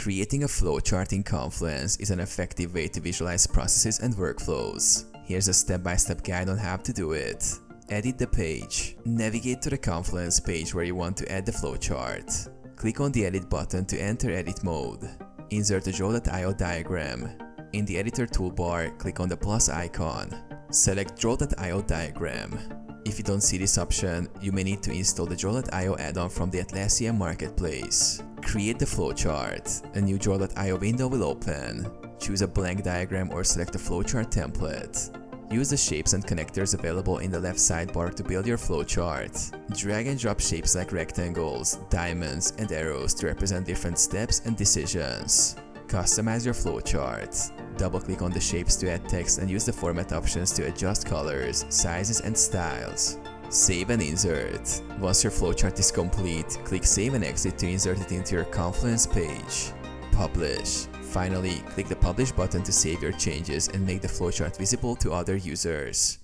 Creating a flowchart in Confluence is an effective way to visualize processes and workflows. Here's a step-by-step guide on how to do it. Edit the page. Navigate to the Confluence page where you want to add the flowchart. Click on the Edit button to enter edit mode. Insert a Draw.io diagram. In the editor toolbar, click on the plus icon. Select Draw.io diagram. If you don't see this option, you may need to install the Draw.io add-on from the Atlassian marketplace. Create the flowchart. A new Draw.io window will open. Choose a blank diagram or select a flowchart template. Use the shapes and connectors available in the left sidebar to build your flowchart. Drag and drop shapes like rectangles, diamonds, and arrows to represent different steps and decisions. Customize your flowchart. Double-click on the shapes to add text and use the format options to adjust colors, sizes, and styles. Save and insert. Once your flowchart is complete, click Save and Exit to insert it into your Confluence page. Publish. Finally, click the Publish button to save your changes and make the flowchart visible to other users.